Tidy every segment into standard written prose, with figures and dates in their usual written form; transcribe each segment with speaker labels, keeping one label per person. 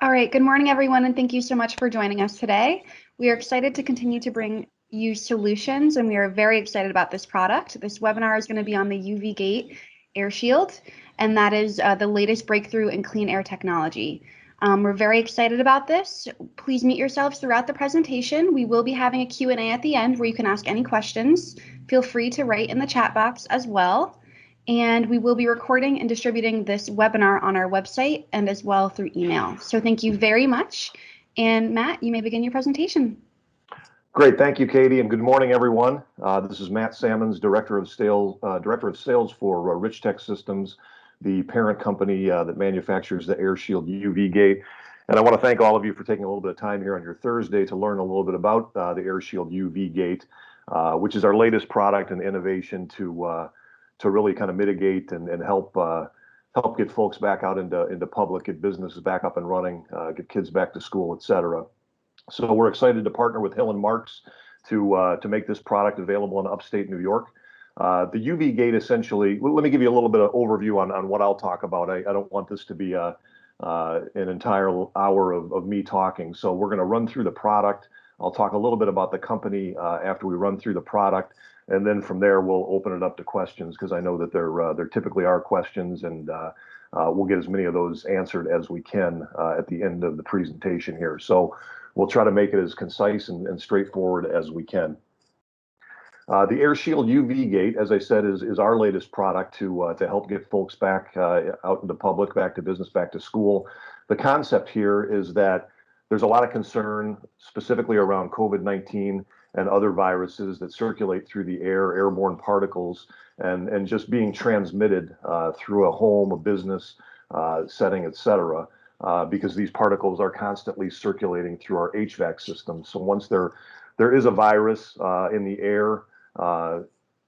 Speaker 1: All right, good morning, everyone, and thank you so much for joining us today. We are excited to continue to bring you solutions, and we are very excited about this product. This webinar is going to be on the UV Gate AirShield, and that is the latest breakthrough in clean air technology. We're very excited about this. Please mute yourselves throughout the presentation. We will be having a Q&A at the end where you can ask any questions. Feel free to write in the chat box as well. And we will be recording and distributing this webinar on our website and as well through email. So thank you very much. And Matt, you may begin your presentation.
Speaker 2: Great, thank you, Katie, and good morning, everyone. This is Matt Sammons, Director of Sales for Rich Tech Systems, the parent company that manufactures the AirShield UV Gate. And I want to thank all of you for taking a little bit of time here on your Thursday to learn a little bit about the AirShield UV Gate, which is our latest product and innovation to really kind of mitigate and help get folks back out into public, get businesses back up and running, get kids back to school, et cetera. So we're excited to partner with Hill & Marks to make this product available in upstate New York. The UV Gate essentially, let me give you a little bit of overview on what I'll talk about. I don't want this to be an entire hour of me talking. So we're going to run through the product. I'll talk a little bit about the company after we run through the product. And then from there, we'll open it up to questions because I know that there typically are questions, and we'll get as many of those answered as we can at the end of the presentation here. So we'll try to make it as concise and straightforward as we can. The AirShield UV Gate, as I said, is our latest product to help get folks back out into public, back to business, back to school. The concept here is that there's a lot of concern specifically around COVID-19 and other viruses that circulate through the air, airborne particles, and just being transmitted through a home, a business setting, et cetera, because these particles are constantly circulating through our HVAC system. So once there is a virus in the air,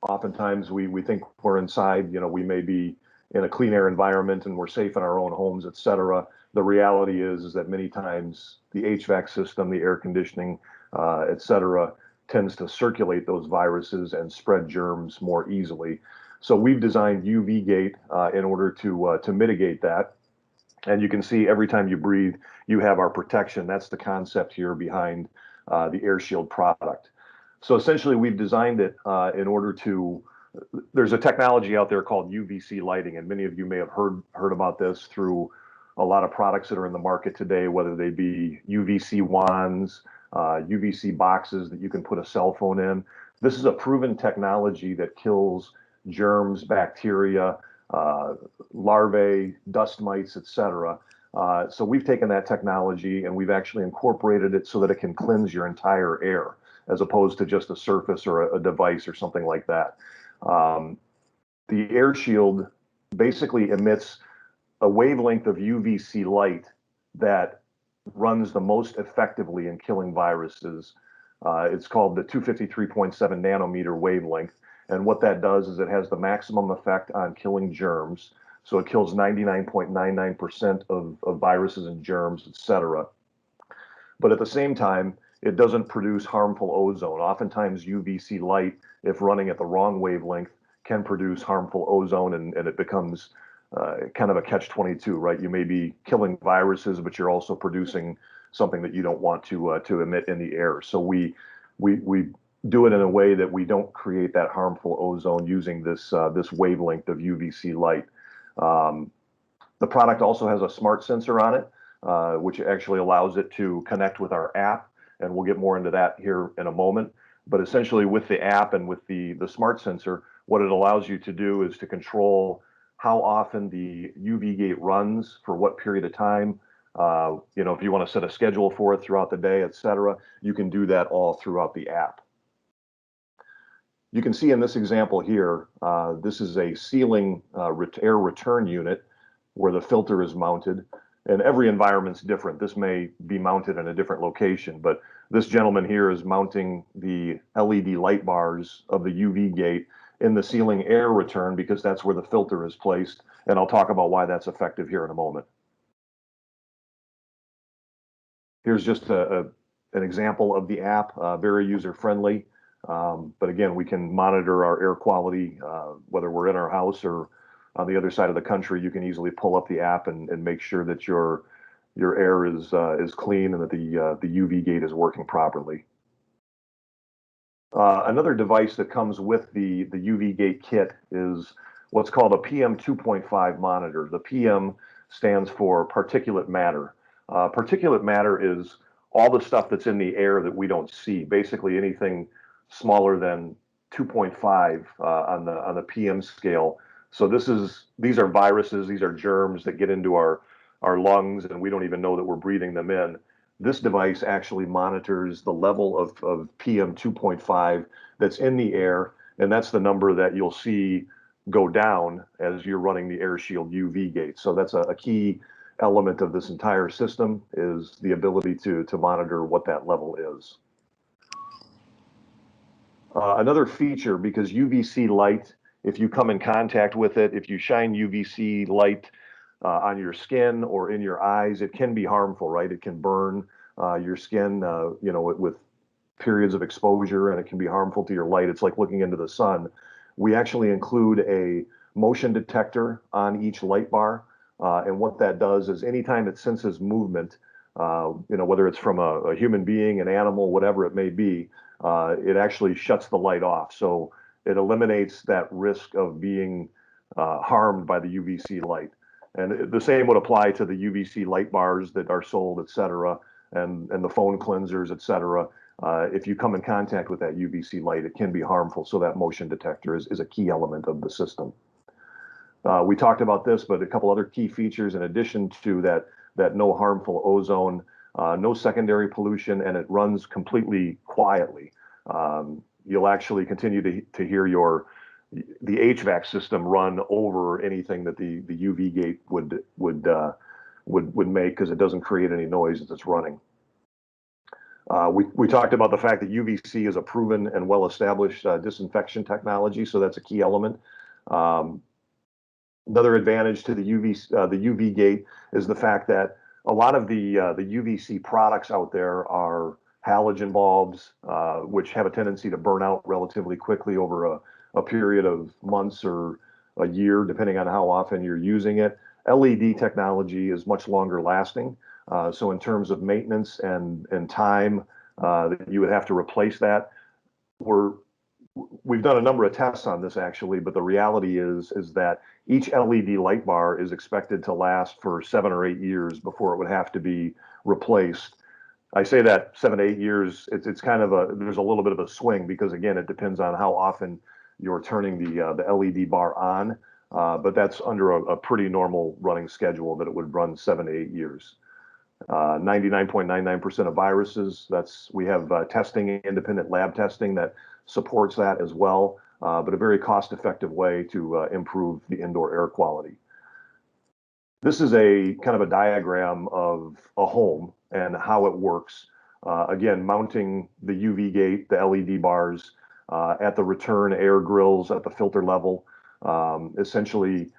Speaker 2: oftentimes we think we're inside, we may be in a clean air environment and we're safe in our own homes, et cetera. The reality is that many times the HVAC system, the air conditioning, et cetera, tends to circulate those viruses and spread germs more easily. So we've designed UV Gate in order to mitigate that. And you can see every time you breathe, you have our protection. That's the concept here behind the AirShield product. So essentially, we've designed it in order to, there's a technology out there called UVC lighting, and many of you may have heard about this through a lot of products that are in the market today, whether they be UVC wands, UVC boxes that you can put a cell phone in. This is a proven technology that kills germs, bacteria, larvae, dust mites, et cetera. So we've taken that technology and we've actually incorporated it so that it can cleanse your entire air, as opposed to just a surface or a device or something like that. The AirShield basically emits a wavelength of UVC light that runs the most effectively in killing viruses. It's called the 253.7 nanometer wavelength. And what that does is it has the maximum effect on killing germs. So it kills 99.99% of viruses and germs, et cetera. But at the same time, it doesn't produce harmful ozone. Oftentimes UVC light, if running at the wrong wavelength, can produce harmful ozone, and it becomes kind of a catch-22, right? You may be killing viruses, but you're also producing something that you don't want to emit in the air. So we do it in a way that we don't create that harmful ozone using this wavelength of UVC light. The product also has a smart sensor on it, which actually allows it to connect with our app, and we'll get more into that here in a moment. But essentially, with the app and with the smart sensor, what it allows you to do is to control how often the UV Gate runs, for what period of time. If you want to set a schedule for it throughout the day, et cetera, you can do that all throughout the app. You can see in this example here, this is a ceiling air return unit where the filter is mounted, and every environment's different. This may be mounted in a different location, but this gentleman here is mounting the LED light bars of the UV Gate in the ceiling air return because that's where the filter is placed, and I'll talk about why that's effective here in a moment. Here's just an example of the app, very user-friendly. But again, we can monitor our air quality, whether we're in our house or on the other side of the country. You can easily pull up the app and make sure that your your air is clean and that the UV gate is working properly. Another device that comes with the UV gate kit is what's called a PM 2.5 monitor. The PM stands for particulate matter. Particulate matter is all the stuff that's in the air that we don't see, basically anything smaller than 2.5 on the PM scale. So these are viruses, these are germs that get into our lungs, and we don't even know that we're breathing them in. This device actually monitors the level of PM 2.5 that's in the air, and that's the number that you'll see go down as you're running the AirShield UV gate. So that's a key element of this entire system, is the ability to monitor what that level is. Another feature, because UVC light, if you come in contact with it, if you shine UVC light on your skin or in your eyes, it can be harmful, right? It can burn your skin, with periods of exposure, and it can be harmful to your light. It's like looking into the sun. We actually include a motion detector on each light bar, and what that does is anytime it senses movement, whether it's from a human being, an animal, whatever it may be, it actually shuts the light off. So it eliminates that risk of being harmed by the UVC light. And the same would apply to the UVC light bars that are sold, et cetera, and the phone cleansers, et cetera. If you come in contact with that UVC light, it can be harmful. So that motion detector is a key element of the system. We talked about this, but a couple other key features in addition to that no harmful ozone, no secondary pollution, and it runs completely quietly. You'll actually continue to hear the HVAC system run over anything that the UV gate would make, because it doesn't create any noise as it's running. We talked about the fact that UVC is a proven and well-established disinfection technology, so that's a key element. Another advantage to the UV gate is the fact that a lot of the UVC products out there are halogen bulbs, which have a tendency to burn out relatively quickly over a period of months or a year, depending on how often you're using it. LED technology is much longer lasting. So in terms of maintenance and time that you would have to replace that, we've done a number of tests on this actually, but the reality is that each LED light bar is expected to last for 7 or 8 years before it would have to be replaced. I say that 7 to 8 years, it's kind of there's a little bit of a swing, because again, it depends on how often you're turning the LED bar on, but that's under a pretty normal running schedule that it would run 7 to 8 years. 99.99% of viruses, we have testing, independent lab testing that supports that as well, but a very cost-effective way to improve the indoor air quality. This is a kind of a diagram of a home and how it works. Again, mounting the UV gate, the LED bars, at the return air grills at the filter level. Essentially,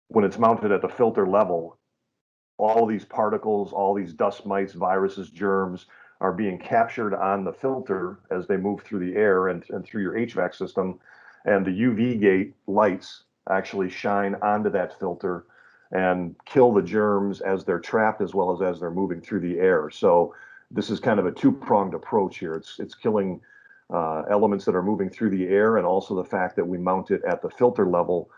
Speaker 2: when it's mounted at the filter level, all these particles, all these dust mites, viruses, germs are being captured on the filter as they move through the air and through your HVAC system. And the UV gate lights actually shine onto that filter and kill the germs as they're trapped, as well as they're moving through the air. So this is kind of a two-pronged approach here. It's killing elements that are moving through the air, and also the fact that we mount it at the filter level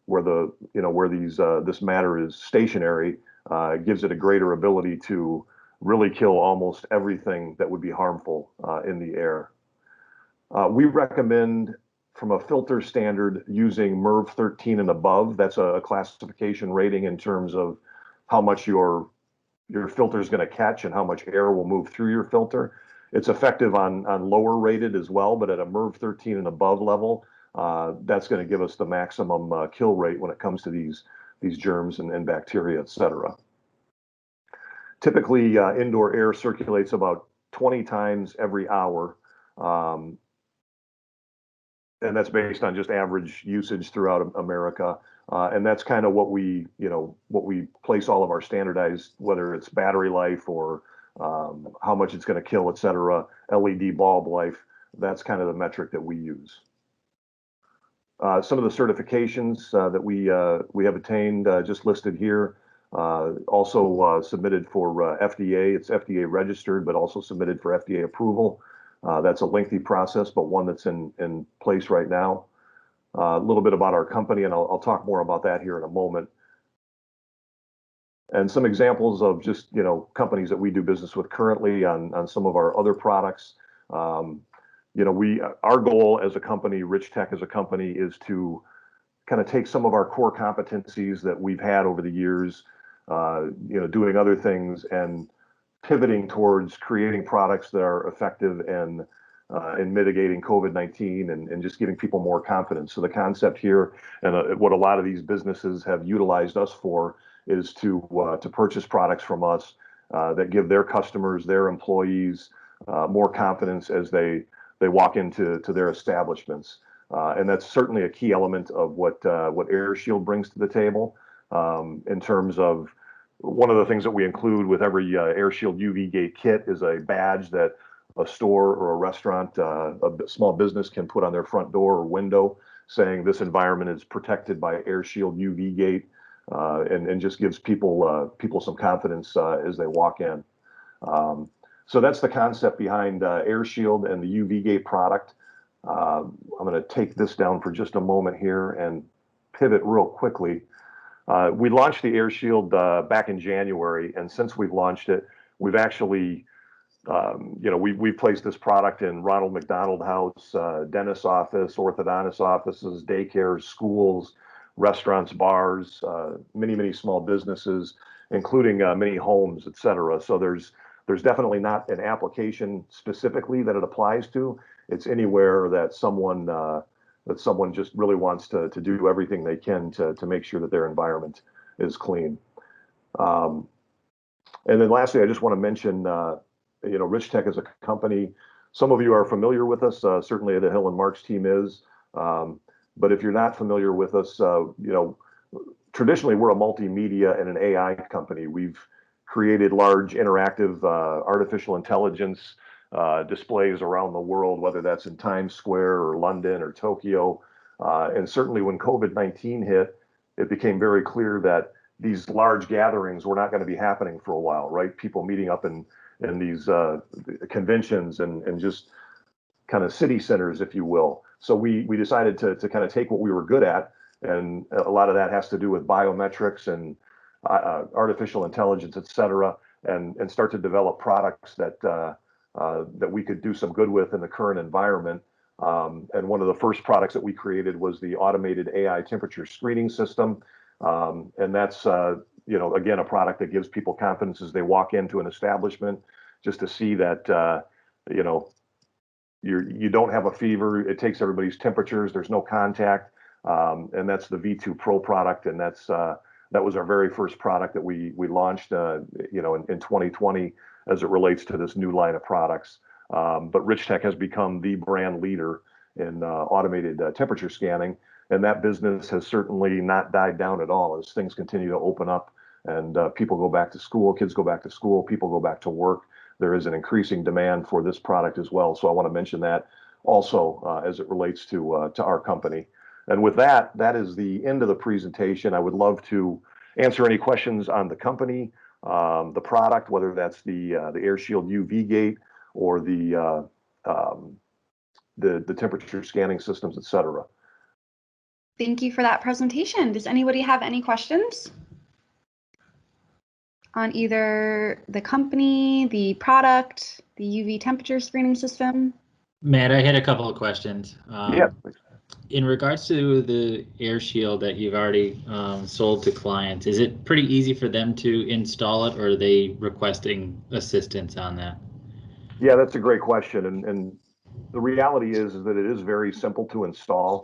Speaker 2: where this matter is stationary, gives it a greater ability to really kill almost everything that would be harmful in the air. We recommend, from a filter standard, using MERV 13 and above. That's a classification rating in terms of how much your filter is going to catch and how much air will move through your filter. It's effective on lower rated as well, but at a MERV 13 and above level, that's going to give us the maximum kill rate when it comes to these germs and bacteria, et cetera. Typically, indoor air circulates about 20 times every hour, and that's based on just average usage throughout America. And that's kind of what we place all of our standardized, whether it's battery life or how much it's going to kill, et cetera, LED bulb life. That's kind of the metric that we use. Some of the certifications that we have attained, just listed here. Also submitted for FDA. It's FDA registered, but also submitted for FDA approval. That's a lengthy process, but one that's in place right now. A little bit about our company, and I'll talk more about that here in a moment. And some examples of just, companies that we do business with currently on some of our other products. Our goal as a company, Rich Tech as a company, is to kind of take some of our core competencies that we've had over the years, doing other things and pivoting towards creating products that are effective in mitigating COVID-19 and just giving people more confidence. So the concept here, and what a lot of these businesses have utilized us for, is to purchase products from us that give their customers, their employees, more confidence as they walk into their establishments. And that's certainly a key element of what AirShield brings to the table, in terms of one of the things that we include with every AirShield UV Gate kit is a badge that a store or a restaurant, a small business can put on their front door or window saying this environment is protected by AirShield UV Gate, and just gives people some confidence as they walk in. So that's the concept behind AirShield and the UV Gate product. I'm going to take this down for just a moment here and pivot real quickly. We launched the AirShield back in January, and since we've launched it, we've actually, we've placed this product in Ronald McDonald House, dentist office, orthodontist offices, daycares, schools, restaurants, bars, many small businesses, including many homes, et cetera. So there's definitely not an application specifically that it applies to. It's anywhere that someone just really wants to do everything they can to make sure that their environment is clean. And then lastly, I just want to mention, Rich Tech as a company. Some of you are familiar with us. Certainly the Hill and Marks team is. But if you're not familiar with us, traditionally we're a multimedia and an AI company. We've created large interactive artificial intelligence displays around the world, whether that's in Times Square or London or Tokyo. And certainly when COVID-19 hit, it became very clear that these large gatherings were not going to be happening for a while, right? People meeting up in these conventions and just kind of city centers, if you will. So we decided to kind of take what we were good at, and a lot of that has to do with biometrics and artificial intelligence, et cetera, and start to develop products that we could do some good with in the current environment. And one of the first products that we created was the automated AI temperature screening system. And that's, again, a product that gives people confidence as they walk into an establishment, just to see that, you don't have a fever. It takes everybody's temperatures. There's no contact. And that's the V2 Pro product. And that was our very first product that we launched, in 2020 as it relates to this new line of products. But Rich Tech has become the brand leader in automated temperature scanning. And that business has certainly not died down at all as things continue to open up and people go back to school, kids go back to school, people go back to work. There is an increasing demand for this product as well. So I want to mention that also as it relates to our company. And with that, that is the end of the presentation. I would love to answer any questions on the company, the product, whether that's the AirShield UV Gate or the temperature scanning systems, et cetera.
Speaker 1: Thank you for that presentation. Does anybody have any questions on either the company, the product, the UV temperature screening system?
Speaker 3: Matt, I had a couple of questions.
Speaker 2: Yeah.
Speaker 3: In regards to the AirShield that you've already sold to clients, is it pretty easy for them to install it, or are they requesting assistance on that?
Speaker 2: Yeah, that's a great question. And the reality is that it is very simple to install.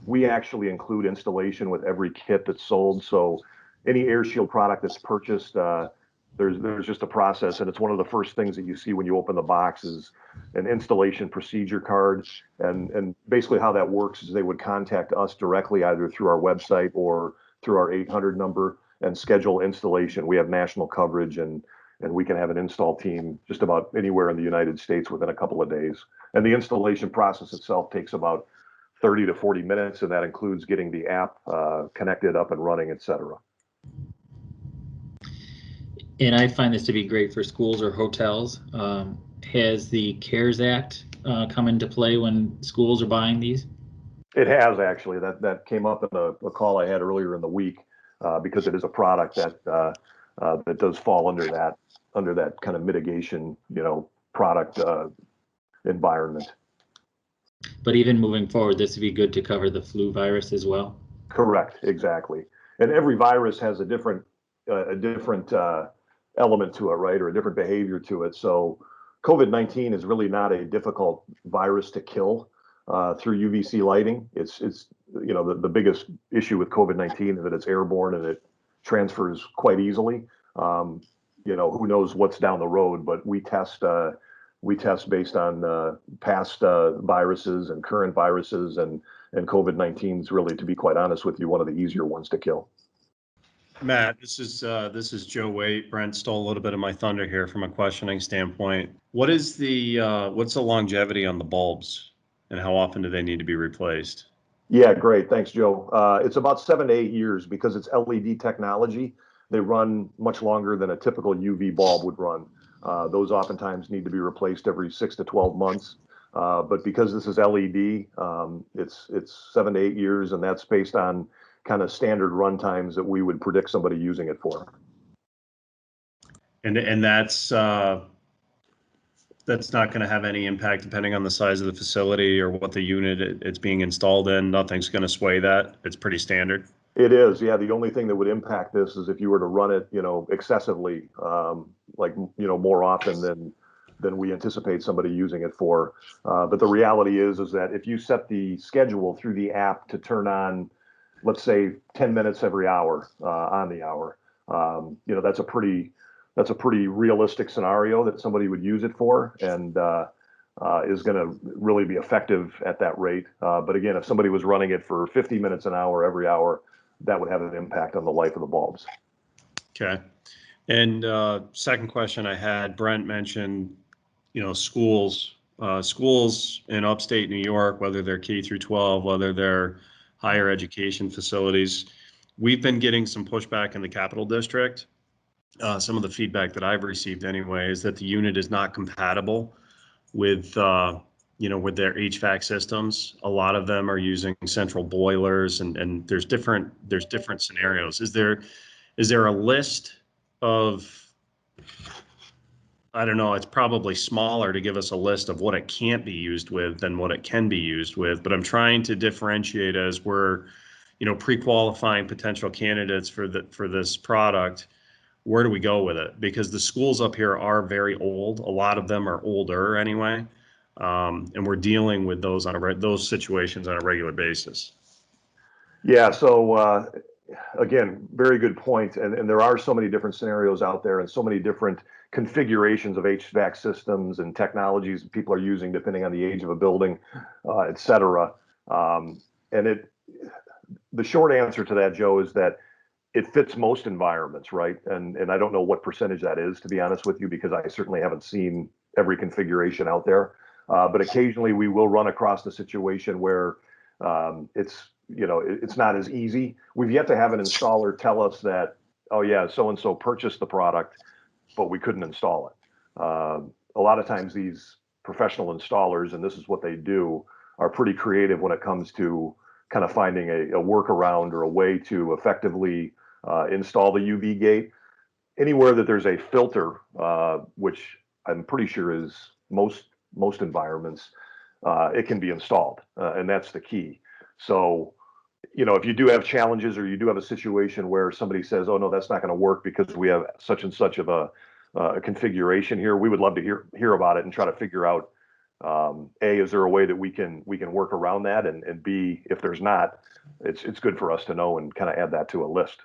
Speaker 2: We actually include installation with every kit that's sold. So any AirShield product that's purchased, there's just a process, and it's one of the first things that you see when you open the box is an installation procedure card. And basically how that works is they would contact us directly, either through our website or through our 800 number, and schedule installation. We have national coverage, and we can have an install team just about anywhere in the United States within a couple of days. And the installation process itself takes about 30 to 40 minutes, and that includes getting the app connected, up and running, et cetera.
Speaker 3: And I find this to be great for schools or hotels. Has the CARES Act come into play when schools are buying these?
Speaker 2: It has actually. That came up in a call I had earlier in the week because it is a product that does fall under that kind of mitigation, product environment.
Speaker 3: But even moving forward, this would be good to cover the flu virus as well.
Speaker 2: Correct, exactly. And every virus has a different element to it, right, or a different behavior to it. So COVID-19 is really not a difficult virus to kill through UVC lighting. It's the biggest issue with COVID-19 is that it's airborne and it transfers quite easily. Who knows what's down the road, but we test based on past viruses and current viruses, and COVID-19 is really, to be quite honest with you, one of the easier ones to kill.
Speaker 4: Matt, this is Joe Waite. Brent stole a little bit of my thunder here from a questioning standpoint. What's the longevity on the bulbs, and how often do they need to be replaced?
Speaker 2: Yeah, great. Thanks, Joe. It's about 7 to 8 years because it's LED technology. They run much longer than a typical UV bulb would run. Those oftentimes need to be replaced every 6 to 12 months. But because this is LED, it's 7 to 8 years, and that's based on kind of standard run times that we would predict somebody using it for.
Speaker 4: And that's not going to have any impact depending on the size of the facility or what the unit it's being installed in. Nothing's going to sway that. It's pretty standard.
Speaker 2: It is, yeah. The only thing that would impact this is if you were to run it, excessively, more often than we anticipate somebody using it for. But the reality is that if you set the schedule through the app to turn on, let's say 10 minutes every hour on the hour, that's a pretty realistic scenario that somebody would use it for, and is going to really be effective at that rate. But again, if somebody was running it for 50 minutes an hour every hour, that would have an impact on the life of the bulbs.
Speaker 4: Okay. And second question I had, Brent mentioned, schools in upstate New York, whether they're K through 12, whether they're higher education facilities. We've been getting some pushback in the Capital District. Some of the feedback that I've received anyway is that the unit is not compatible with their HVAC systems. A lot of them are using central boilers, and there's different scenarios. Is there a list of, I don't know, it's probably smaller to give us a list of what it can't be used with than what it can be used with, but I'm trying to differentiate as we're, pre-qualifying potential candidates for this product. Where do we go with it? Because the schools up here are very old. A lot of them are older anyway. And we're dealing with those situations on a regular basis.
Speaker 2: Yeah. So again, very good point. And there are so many different scenarios out there and so many different configurations of HVAC systems and technologies people are using depending on the age of a building, et cetera. And the short answer to that, Joe, is that it fits most environments, right? And I don't know what percentage that is, to be honest with you, because I certainly haven't seen every configuration out there. But occasionally we will run across the situation where it's not as easy. We've yet to have an installer tell us that, oh yeah, so-and-so purchased the product, but we couldn't install it. A lot of times these professional installers, and this is what they do, are pretty creative when it comes to kind of finding a workaround or a way to effectively install the UV gate. Anywhere that there's a filter, which I'm pretty sure is most environments, it can be installed, and that's the key. So, if you do have challenges or you do have a situation where somebody says, "Oh no, that's not going to work because we have such and such of a configuration here," we would love to hear about it and try to figure out, A, is there a way that we can work around that, and B, if there's not, it's good for us to know and kind of add that to a list.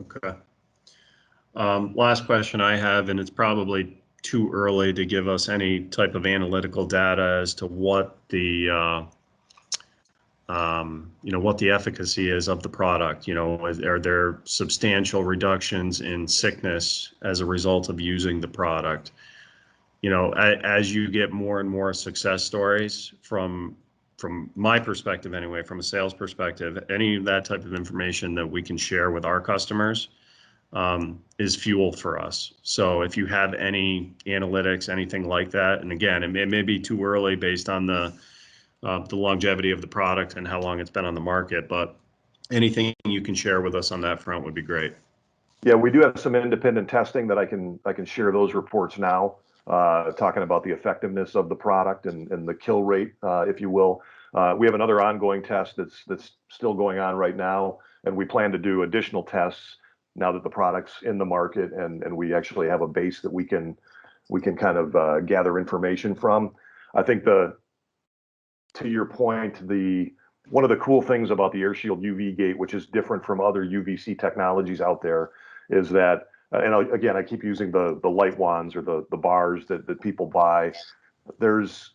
Speaker 4: Okay. Last question I have, and it's probably too early to give us any type of analytical data as to what the efficacy is of the product. Are there substantial reductions in sickness as a result of using the product? As you get more and more success stories from my perspective anyway, from a sales perspective, any of that type of information that we can share with our customers, is fuel for us. So if you have any analytics, anything like that, and again, it may be too early based on the longevity of the product and how long it's been on the market, but anything you can share with us on that front would be great.
Speaker 2: Yeah, we do have some independent testing that I can share those reports now, talking about the effectiveness of the product and the kill rate, if you will. We have another ongoing test that's still going on right now, and we plan to do additional tests now that the product's in the market and we actually have a base that we can kind of gather information from. I think to your point, one of the cool things about the AirShield UV Gate, which is different from other UVC technologies out there, is that, and again, I keep using the light wands or the bars that people buy. There's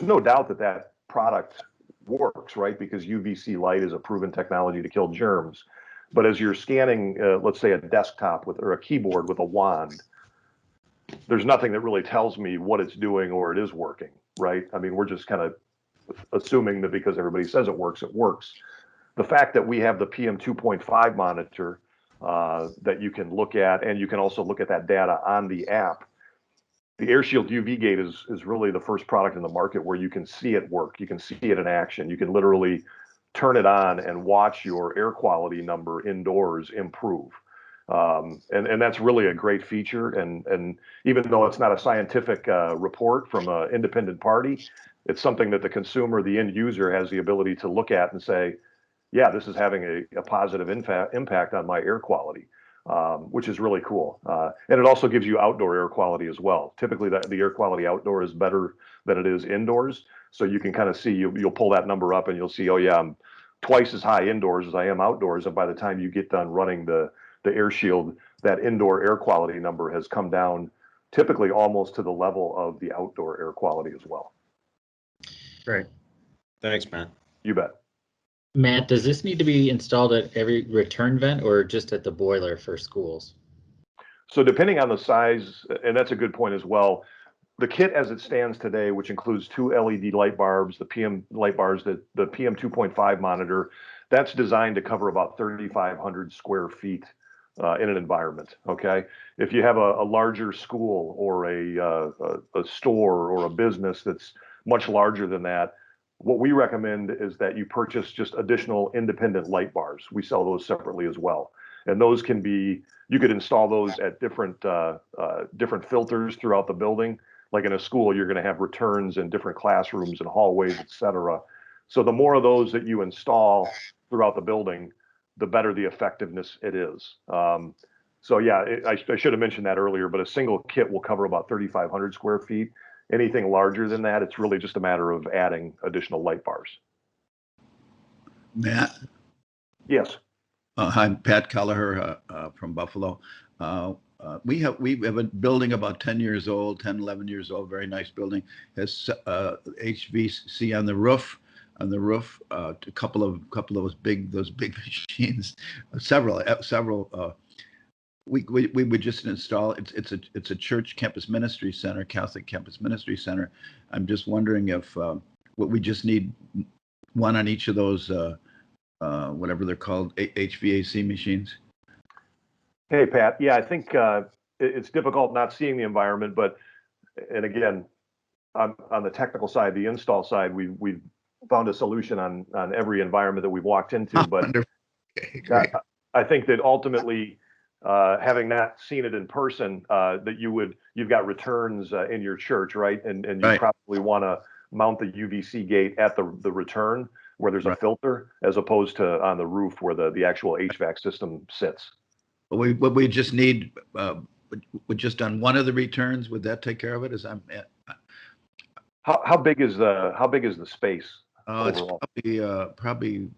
Speaker 2: no doubt that product works, right? Because UVC light is a proven technology to kill germs. But as you're scanning, let's say a desktop or a keyboard with a wand, there's nothing that really tells me what it's doing or it is working, right? I mean, we're just kind of assuming that because everybody says it works, it works. The fact that we have the PM 2.5 monitor that you can look at, and you can also look at that data on the app. The AirShield UV Gate is really the first product in the market where you can see it work. You can see it in action. You can literally turn it on and watch your air quality number indoors improve. And that's really a great feature. And even though it's not a scientific report from an independent party, it's something that the consumer, the end user, has the ability to look at and say, yeah, this is having a positive impact on my air quality, which is really cool. And it also gives you outdoor air quality as well. Typically, the air quality outdoor is better than it is indoors. So you can kind of see, you'll pull that number up and you'll see, oh yeah, I'm twice as high indoors as I am outdoors. And by the time you get done running the AirShield, that indoor air quality number has come down typically almost to the level of the outdoor air quality as well.
Speaker 4: Great. Thanks, Matt.
Speaker 2: You bet.
Speaker 3: Matt, does this need to be installed at every return vent or just at the boiler for schools?
Speaker 2: So depending on the size, and that's a good point as well, the kit as it stands today, which includes 2 LED light barbs, the PM light bars, the PM 2.5 monitor, that's designed to cover about 3,500 square feet in an environment. Okay, if you have a larger school or a store or a business that's much larger than that, what we recommend is that you purchase just additional independent light bars. We sell those separately as well, and those can be, you could install those at different filters throughout the building. Like in a school, you're going to have returns in different classrooms and hallways, et cetera. So the more of those that you install throughout the building, the better the effectiveness it is. So yeah, I should have mentioned that earlier, but a single kit will cover about 3,500 square feet. Anything larger than that, it's really just a matter of adding additional light bars.
Speaker 5: Matt?
Speaker 2: Yes.
Speaker 5: I'm Pat Kelleher from Buffalo. We have a building about 10 years old, 10, 11 years old, very nice building. Has HVAC on the roof. A couple of those big machines, several. We would just install. It's a church campus ministry center, Catholic campus ministry center. I'm just wondering if what we just need one on each of those whatever they're called, HVAC machines.
Speaker 2: Hey, Pat. Yeah, I think it's difficult not seeing the environment, but, and again, on the technical side, the install side, we've found a solution on every environment that we've walked into. But
Speaker 5: Okay,
Speaker 2: I think that ultimately, having not seen it in person, that you've got returns in your church, right? And you
Speaker 5: Right.
Speaker 2: probably want to mount the UVC gate at the return where there's a filter, as opposed to on the roof where the actual HVAC system sits.
Speaker 5: What we just need, would just on one of the returns, would that take care of it?
Speaker 2: How big is the space?
Speaker 5: It's
Speaker 2: overall?
Speaker 5: probably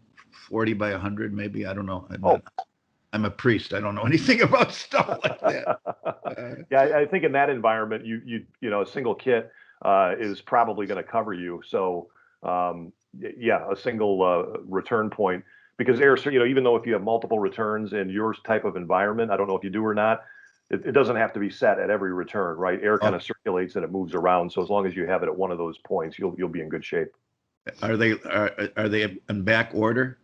Speaker 5: 40 by 100, maybe. I don't know.
Speaker 2: Oh.
Speaker 5: I'm a priest. I don't know anything about stuff like that.
Speaker 2: Yeah, I think in that environment, you know, a single kit is probably going to cover you. So yeah, a single return point, because you know, even though if you have multiple returns in your type of environment, I don't know if you do or not, it doesn't have to be set at every return, right? Air kind of circulates and it moves around. So as long as you have it at one of those points, you'll be in good shape.
Speaker 5: Are they in back order?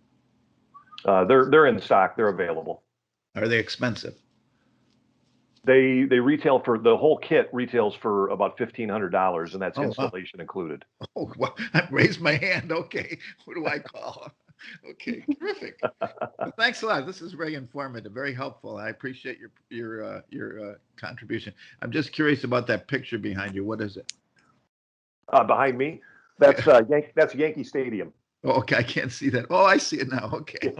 Speaker 2: They're in stock. They're available.
Speaker 5: Are they expensive?
Speaker 2: They retail for the whole kit retails for about $1,500, and that's
Speaker 5: Oh, wow.
Speaker 2: installation included.
Speaker 5: Oh, well, I raised my hand. Okay. What do I call? Okay, terrific. Well, thanks a lot. This is very informative, very helpful. I appreciate your contribution. I'm just curious about that picture behind you. What is it?
Speaker 2: Behind me, that's that's Yankee Stadium.
Speaker 5: Oh, okay, I can't see that. Oh, I see it now. Okay.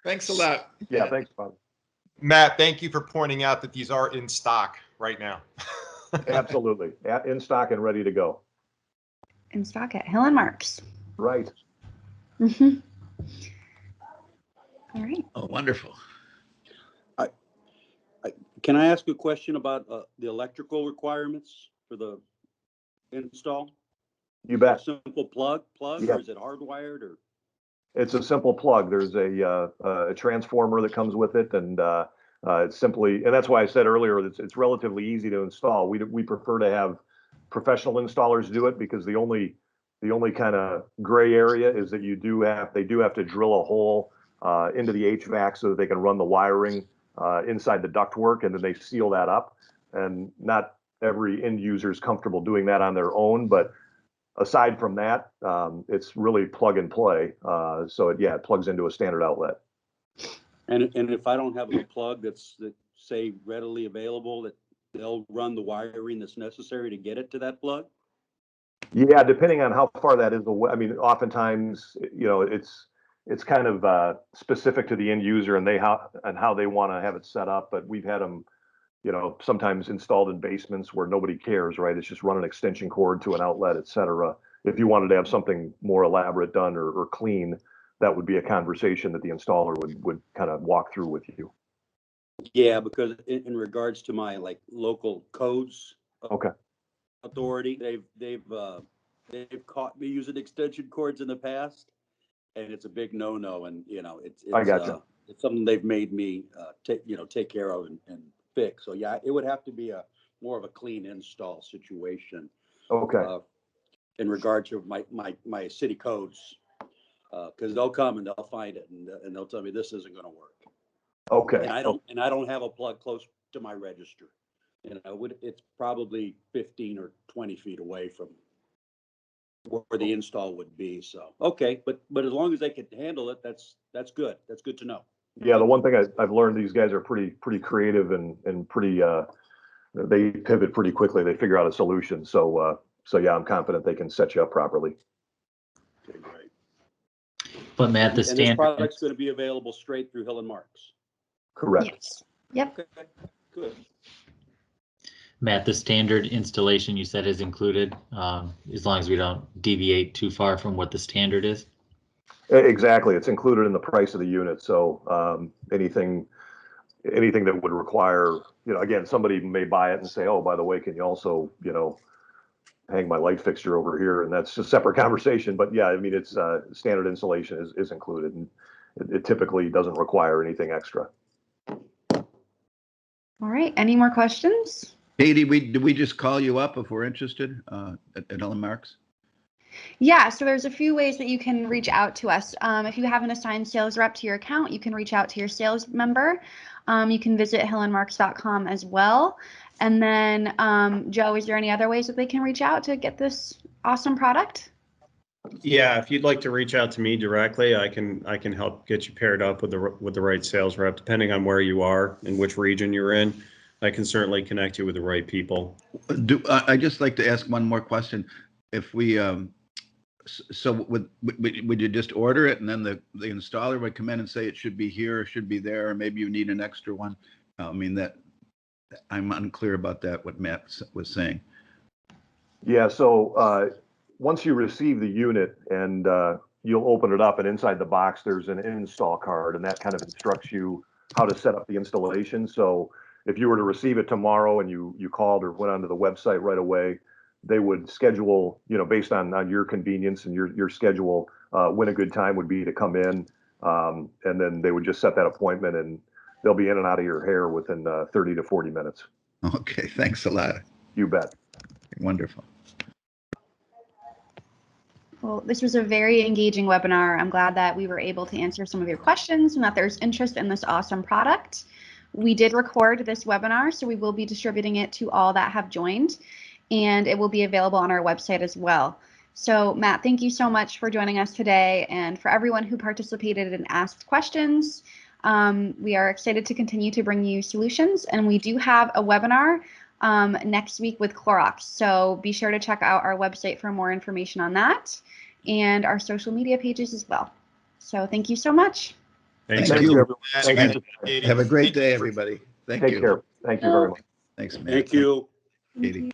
Speaker 5: Thanks a lot.
Speaker 2: Yeah, thanks, Bob.
Speaker 6: Matt, thank you for pointing out that these are in stock right now.
Speaker 2: Absolutely. In stock and ready to go.
Speaker 1: In stock at Hill and Marks.
Speaker 2: Right.
Speaker 1: Mm-hmm. All right.
Speaker 5: Oh, wonderful.
Speaker 7: Can I ask a question about the electrical requirements for the install?
Speaker 2: You bet.
Speaker 7: A simple plug,
Speaker 2: Yeah.
Speaker 7: or is it hardwired, or?
Speaker 2: It's a simple plug. There's a transformer that comes with it, and it's simply, and that's why I said earlier it's relatively easy to install. We prefer to have professional installers do it, because the only kind of gray area is that they do have to drill a hole into the HVAC so that they can run the wiring inside the ductwork, and then they seal that up. And not every end user is comfortable doing that on their own, but aside from that, it's really plug and play. So it plugs into a standard outlet.
Speaker 7: And if I don't have a plug that's say readily available, that they'll run the wiring that's necessary to get it to that plug?
Speaker 2: Yeah, depending on how far that is away. I mean, oftentimes, it's kind of specific to the end user and how they want to have it set up. But we've had them, sometimes installed in basements where nobody cares, right? It's just run an extension cord to an outlet, et cetera. If you wanted to have something more elaborate done or clean, that would be a conversation that the installer would kind of walk through with you.
Speaker 7: Yeah, because in regards to my local codes
Speaker 2: Okay.
Speaker 7: authority, they've caught me using extension cords in the past, and it's a big no-no. And
Speaker 2: I gotcha.
Speaker 7: It's something they've made me take care of and fix. So yeah, it would have to be more of a clean install situation.
Speaker 2: Okay.
Speaker 7: In regard to my city codes, because they'll come and they'll find it and they'll tell me this isn't going to work.
Speaker 2: Okay.
Speaker 7: And I don't have a plug close to my register. It's probably 15 or 20 feet away from where the install would be. So okay, but as long as they can handle it, that's good. That's good to know.
Speaker 2: Yeah, the one thing I've learned, these guys are pretty creative and pretty they pivot pretty quickly. They figure out a solution. So yeah, I'm confident they can set you up properly.
Speaker 7: Okay, great.
Speaker 3: But Matt, the
Speaker 7: And this
Speaker 3: standard,
Speaker 7: product's going to be available straight through Hill and Marks.
Speaker 2: Correct.
Speaker 1: Yes. Yep.
Speaker 7: Okay, good.
Speaker 3: Matt, the standard installation you said is included, as long as we don't deviate too far from what the standard is.
Speaker 2: Exactly. It's included in the price of the unit. So anything that would require, again, somebody may buy it and say, oh, by the way, can you also, hang my light fixture over here? And that's a separate conversation. But yeah, I mean, it's standard installation is included, and it typically doesn't require anything extra.
Speaker 1: All right. Any more questions?
Speaker 5: Katie, did we just call you up if we're interested at Ellen Marks?
Speaker 1: Yeah, so there's a few ways that you can reach out to us. If you have an assigned sales rep to your account, you can reach out to your sales member. You can visit hillandmarks.com as well. And then, Joe, is there any other ways that they can reach out to get this awesome product?
Speaker 4: Yeah, if you'd like to reach out to me directly, I can help get you paired up with the right sales rep, depending on where you are and which region you're in. I can certainly connect you with the right people.
Speaker 5: I just like to ask one more question. If we so would you just order it and then the installer would come in and say it should be here or should be there, or maybe you need an extra one? I mean, that I'm unclear about that, what Matt was saying.
Speaker 2: Yeah, so once you receive the unit and you'll open it up, and inside the box there's an install card, and that kind of instructs you how to set up the installation. So if you were to receive it tomorrow and you called or went onto the website right away, they would schedule, based on your convenience and your schedule, when a good time would be to come in. And then they would just set that appointment, and they'll be in and out of your hair within 30 to 40 minutes.
Speaker 5: Okay, thanks a lot.
Speaker 2: You bet.
Speaker 5: Wonderful.
Speaker 1: Well, this was a very engaging webinar. I'm glad that we were able to answer some of your questions and that there's interest in this awesome product. We did record this webinar, so we will be distributing it to all that have joined, and it will be available on our website as well. So Matt, thank you so much for joining us today, and for everyone who participated and asked questions. We are excited to continue to bring you solutions, and we do have a webinar next week with Clorox. So be sure to check out our website for more information on that and our social media pages as well. So thank you so much.
Speaker 4: Thanks.
Speaker 5: Thank you.
Speaker 2: everyone. Thank
Speaker 6: Thank
Speaker 2: you.
Speaker 6: you.
Speaker 5: Have a great day, everybody. Thank
Speaker 2: Take
Speaker 5: you.
Speaker 2: care. Thank you very much.
Speaker 5: Thanks, man.
Speaker 7: Thank you.
Speaker 5: Katie.